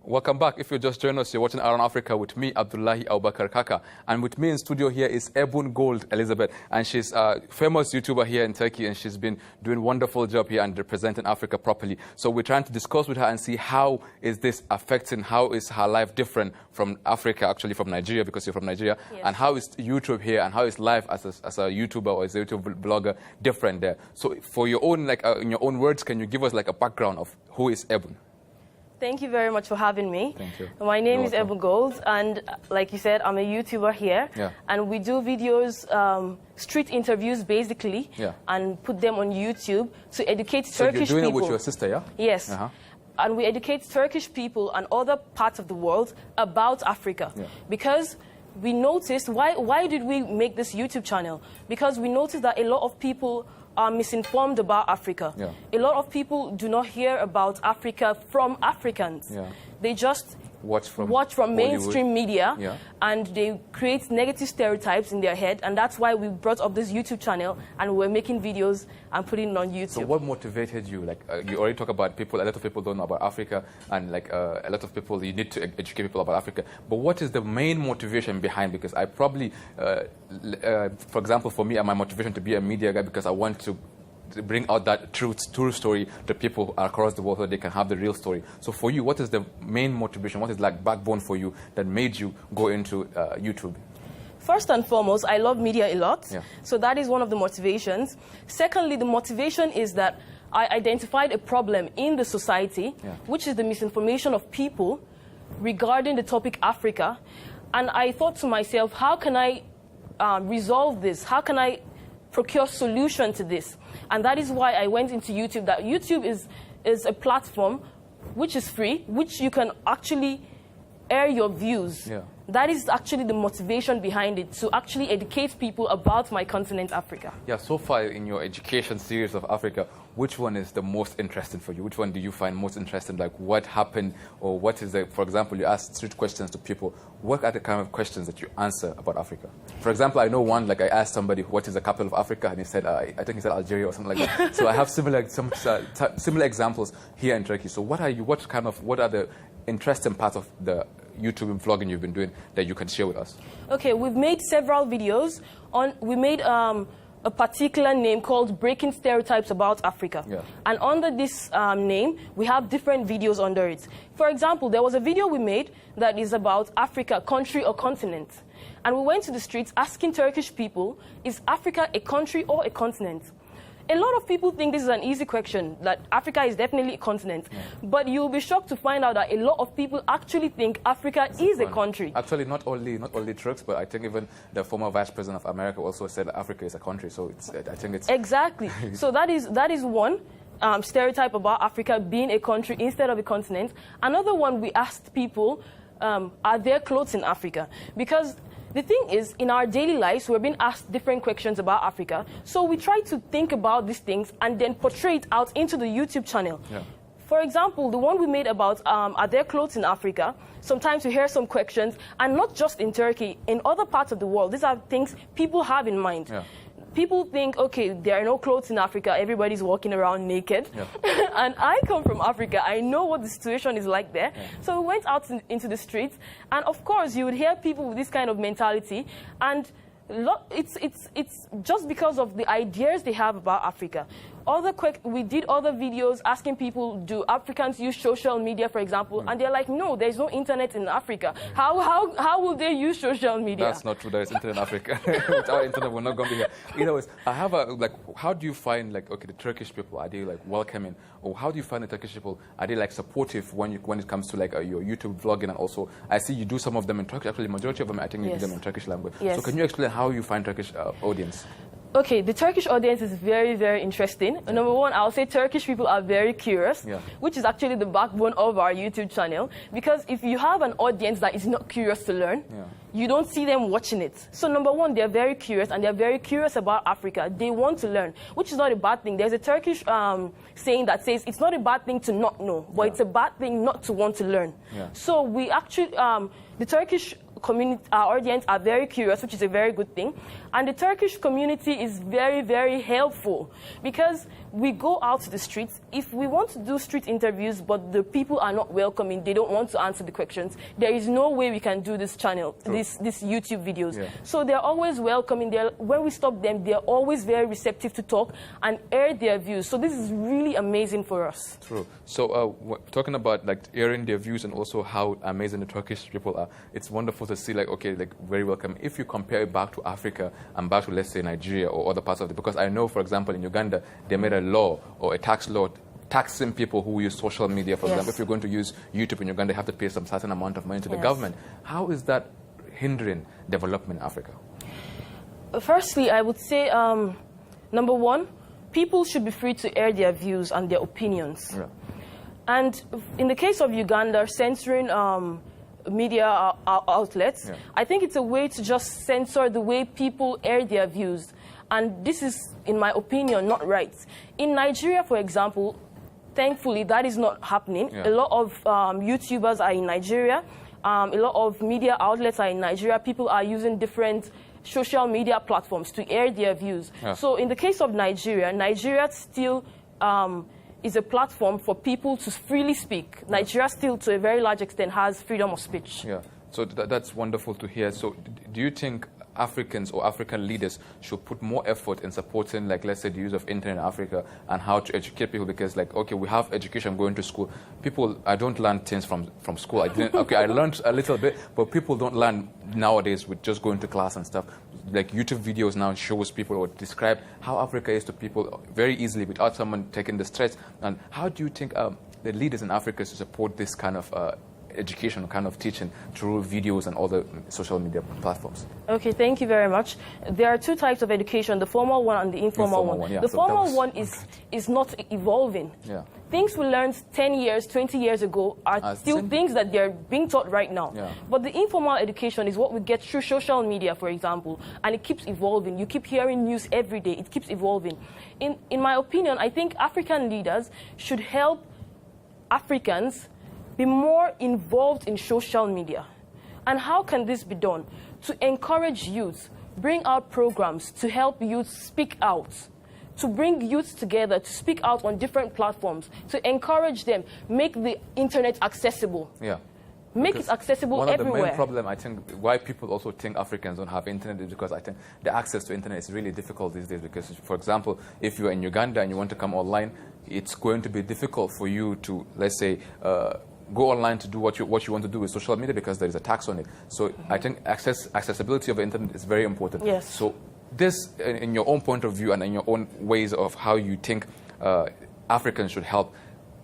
Welcome back. If you just joined us, you're watching Around Africa with me, Abdullahi Abubakar Kaka. And with me in studio here is Ebun Gold Elizabeth. And she's a famous YouTuber here in Turkey, and she's been doing a wonderful job here and representing Africa properly. So we're trying to discuss with her and see how is this affecting, how is her life different from Africa, actually from Nigeria, because you're from Nigeria, yes. And how is YouTube here, and how is life as a YouTuber or as a YouTube blogger different there. So for your own, in your own words, can you give us a background of who is Ebun? Thank you very much for having me. Thank you. My name is Ebun Gold, and like you said, I'm a YouTuber here. Yeah. And we do videos, street interviews basically, yeah. and put them on YouTube to educate Turkish people. So you're doing it with your sister, yeah? Yes. Uh-huh. And we educate Turkish people and other parts of the world about Africa. Yeah. Because we noticed, why did we make this YouTube channel? Because we noticed that a lot of people are misinformed about Africa. Yeah. A lot of people do not hear about Africa from Africans. Yeah. They just watch from mainstream media, yeah. And they create negative stereotypes in their head, and that's why we brought up this YouTube channel, and we're making videos and putting it on YouTube. So what motivated you? You already talk about people, a lot of people don't know about Africa, and a lot of people, you need to educate people about Africa. But what is the main motivation behind? Because I probably, for example, for me, my motivation to be a media guy, because I want to bring out that true story to people across the world so they can have the real story. So for you, what is the main motivation? What is backbone for you that made you go into YouTube? First and foremost, I love media a lot. Yeah. So that is one of the motivations. Secondly, the motivation is that I identified a problem in the society, yeah. which is the misinformation of people regarding the topic Africa. And I thought to myself, how can I resolve this? How can I procure solution to this? And that is why I went into YouTube. That YouTube is a platform which is free, which you can actually air your views. Yeah. That is actually the motivation behind it, to actually educate people about my continent, Africa. Yeah, so far in your education series of Africa, which one is the most interesting for you? Which one do you find most interesting? Like what happened, or what is for example, you ask street questions to people. What are the kind of questions that you answer about Africa? For example, I know one, I asked somebody, what is the capital of Africa? And he said, I think he said Algeria or something like that. So I have similar examples here in Turkey. So what are the interesting parts of the YouTube and vlogging you've been doing that you can share with us? Okay, we've made several videos. We made a particular name called Breaking Stereotypes About Africa. Yeah. And under this name, we have different videos under it. For example, there was a video we made that is about Africa, country or continent. And we went to the streets asking Turkish people, is Africa a country or a continent? A lot of people think this is an easy question, that Africa is definitely a continent. Yeah. But you'll be shocked to find out that a lot of people actually think Africa is a country. Actually, not only Turks, but I think even the former Vice President of America also said that Africa is a country. So I think it's... Exactly. So that is one stereotype about Africa being a country instead of a continent. Another one, we asked people, are there clothes in Africa? Because the thing is, in our daily lives, we're being asked different questions about Africa. So we try to think about these things and then portray it out into the YouTube channel. Yeah. For example, the one we made about are there clothes in Africa? Sometimes you hear some questions, and not just in Turkey, in other parts of the world. These are things people have in mind. Yeah. People think, okay, there are no clothes in Africa, everybody's walking around naked. Yeah. And I come from Africa, I know what the situation is like there. Yeah. So we went out into the streets, and of course you would hear people with this kind of mentality, and it's just because of the ideas they have about Africa. We did other videos asking people, do Africans use social media, for example? And they're like, no, there's no internet in Africa. How will they use social media? That's not true. There is internet in Africa. Without internet, we're not going to be here. Either way, I have how do you find, the Turkish people? Are they, welcoming? Or how do you find the Turkish people? Are they, supportive when it comes to, your YouTube vlogging? And also, I see you do some of them in Turkish. Actually, the majority of them, I think you do them in Turkish language. Yes. So can you explain how you find Turkish audience? Okay, the Turkish audience is very, very interesting. Yeah. Number one, I'll say Turkish people are very curious, yeah. which is actually the backbone of our YouTube channel. Because if you have an audience that is not curious to learn, yeah. you don't see them watching it. So number one, they're very curious, and they're very curious about Africa. They want to learn, which is not a bad thing. There's a Turkish saying that says it's not a bad thing to not know, but it's a bad thing not to want to learn. So we actually, the Turkish community, our audience are very curious, which is a very good thing. And the Turkish community is very, very helpful because we go out to the streets. If we want to do street interviews, but the people are not welcoming, they don't want to answer the questions, there is no way we can do this channel, this YouTube videos. So they're always welcoming. When we stop them, they're always very receptive to talk and air their views. So this is really amazing for us. True. So talking about like airing their views and also how amazing the Turkish people are, it's wonderful to see like, okay, like very welcome. If you compare it back to Africa and back to, let's say, Nigeria or other parts of it, because I know, for example, in Uganda, they made a law or a tax law taxing people who use social media. For example, if you're going to use YouTube in Uganda, you have to pay some certain amount of money to the government. How is that hindering development in Africa? Firstly, I would say, number one, people should be free to air their views and their opinions. And in the case of Uganda, censoring media outlets, I think it's a way to just censor the way people air their views. And this is, in my opinion, not right. In Nigeria, for example, thankfully, that is not happening. A lot of YouTubers are in Nigeria. A lot of media outlets are in Nigeria. People are using different social media platforms to air their views. So in the case of Nigeria, Nigeria still is a platform for people to freely speak. Nigeria still, to a very large extent, has freedom of speech. So that's wonderful to hear. So do you think Africans or African leaders should put more effort in supporting, like, let's say, the use of internet in Africa and how to educate people? Because, like, okay, we have education going to school. People, I don't learn things from school. I learned a little bit, but people don't learn nowadays with just going to class and stuff. Like, YouTube videos now shows people or describe how Africa is to people very easily without someone taking the stress. And how do you think the leaders in Africa should support this kind of education, kind of teaching through videos and other social media platforms? Okay, thank you very much. There are two types of education, the formal one and the informal one. The formal one is not evolving. Things we learned 10 years, 20 years ago are still things that they're being taught right now. But the informal education is what we get through social media, for example, and it keeps evolving. You keep hearing news every day. It keeps evolving. In my opinion, I think African leaders should help Africans be more involved in social media. And how can this be done? To encourage youth, bring out programs to help youth speak out, to bring youth together to speak out on different platforms, to encourage them, make the internet accessible. Make it accessible everywhere. One of the main problems, I think, why people also think Africans don't have internet is because I think the access to internet is really difficult these days. Because, for example, if you're in Uganda and you want to come online, it's going to be difficult for you to, let's say, go online to do what you want to do with social media because there is a tax on it. So I think accessibility of the internet is very important. So this, in your own point of view and in your own ways of how you think Africans should help,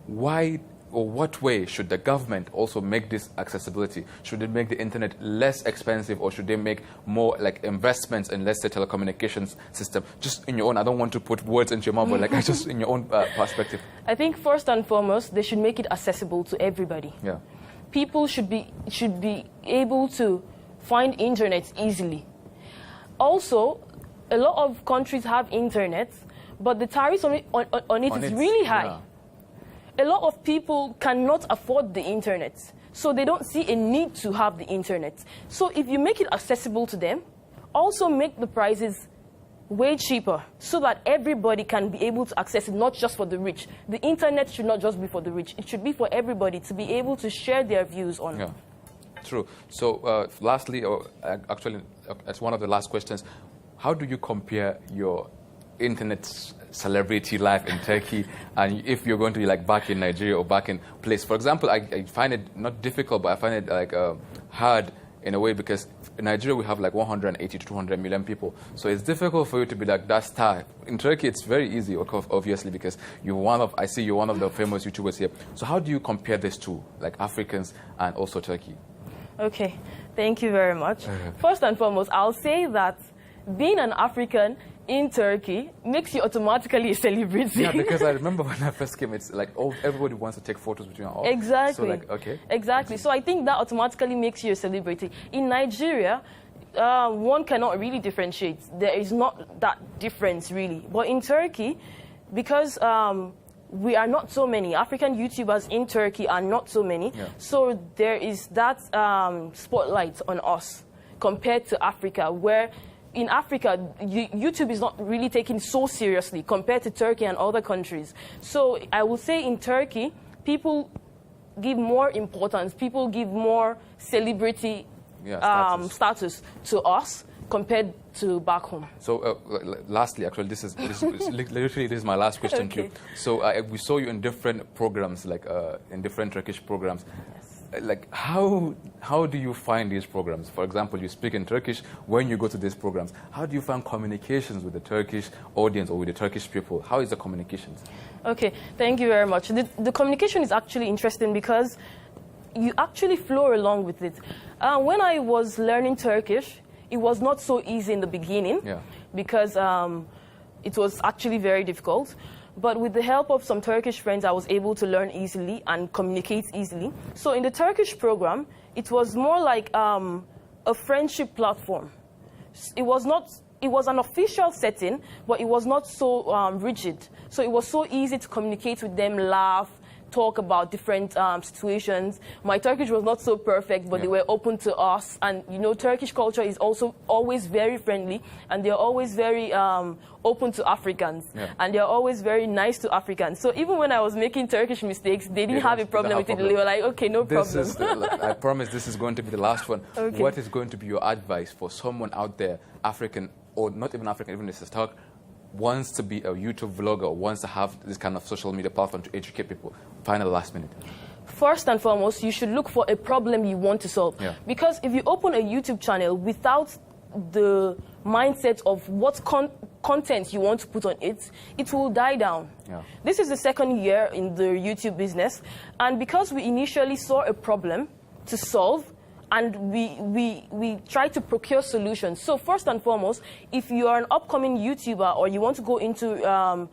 why or what way should the government also make this accessibility? Should they make the internet less expensive, or should they make more like investments in, let's say, telecommunications system? Just in your own, I don't want to put words into your mouth, but like just in your own perspective. I think first and foremost, they should make it accessible to everybody. People should be able to find internet easily. Also, a lot of countries have internet, but the tariffs on it is really high. A lot of people cannot afford the internet, so they don't see a need to have the internet. So if you make it accessible to them, also make the prices way cheaper so that everybody can be able to access it, not just for the rich. The internet should not just be for the rich. It should be for everybody to be able to share their views on it. True. So lastly, or actually, as one of the last questions, how do you compare your internet celebrity life in Turkey and if you're going to be like back in Nigeria or back in place? For example, I find it not difficult, but I find it like hard in a way because in Nigeria we have like 180 to 200 million people. So it's difficult for you to be like that star. In Turkey it's very easy, obviously, because I see you're one of the famous YouTubers here. So how do you compare these two, like Africans and also Turkey? Okay, thank you very much. First and foremost, I'll say that being an African in Turkey makes you automatically a celebrity. Yeah, because I remember when I first came, it's like everybody wants to take photos with you. And all. Exactly. So like, okay. Exactly. So I think that automatically makes you a celebrity. In Nigeria, one cannot really differentiate. There is not that difference really. But in Turkey, because we are not so many, African YouTubers in Turkey are not so many, so there is that spotlight on us compared to Africa, where in Africa, YouTube is not really taken so seriously compared to Turkey and other countries. So I will say in Turkey, people give more importance, people give more celebrity status to us compared to back home. So lastly, actually, this is literally this is my last question to you. So we saw you in different programs, like in different Turkish programs. Yes. Like how do you find these programs? For example, you speak in Turkish. When you go to these programs, how do you find communications with the Turkish audience or with the Turkish people? How is the communications? Okay, thank you very much. The communication is actually interesting because you actually flow along with it. When I was learning Turkish, it was not so easy in the beginning because it was actually very difficult. But with the help of some Turkish friends, I was able to learn easily and communicate easily. So in the Turkish program, it was more like a friendship platform. It was an official setting, but it was not so rigid. So it was so easy to communicate with them, laugh, talk about different situations. My Turkish was not so perfect, but they were open to us. And, you know, Turkish culture is also always very friendly, and they're always very open to Africans. And they're always very nice to Africans. So even when I was making Turkish mistakes, they didn't have a problem with it. They were like, okay, no problem. I promise this is going to be the last one. Okay. What is going to be your advice for someone out there, African, or not even African, even if it's talk, wants to be a YouTube vlogger, wants to have this kind of social media platform to educate people? Final last minute. First and foremost, you should look for a problem you want to solve. Because if you open a YouTube channel without the mindset of what content you want to put on it, it will die down. This is the second year in the YouTube business, and because we initially saw a problem to solve, and we try to procure solutions. So first and foremost, if you are an upcoming YouTuber or you want to go into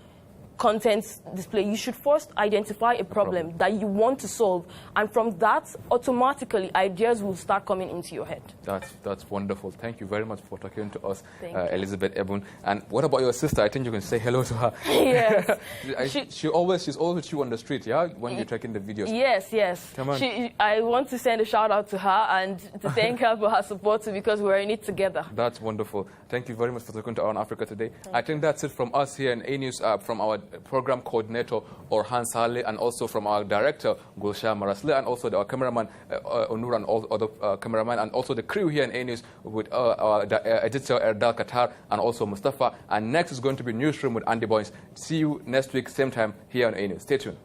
content display, you should first identify a problem that you want to solve, and from that, automatically, ideas will start coming into your head. That's wonderful. Thank you very much for talking to us, Elizabeth Ebun. And what about your sister? I think you can say hello to her. Yes. She's always with you on the street, yeah, when you're taking the videos. Yes. Come on. I want to send a shout out to her and to thank her for her support too, because we're in it together. That's wonderful. Thank you very much for talking to Around Africa today. I think that's it from us here in A News, from our program coordinator Orhan Saleh, and also from our director Gulsha Marasle, and also our cameraman Onur, and all other cameraman, and also the crew here in A News with our editor Erdal Qatar and also Mustafa. And next is going to be Newsroom with Andy Boynes. See you next week, same time here on A News. Stay tuned.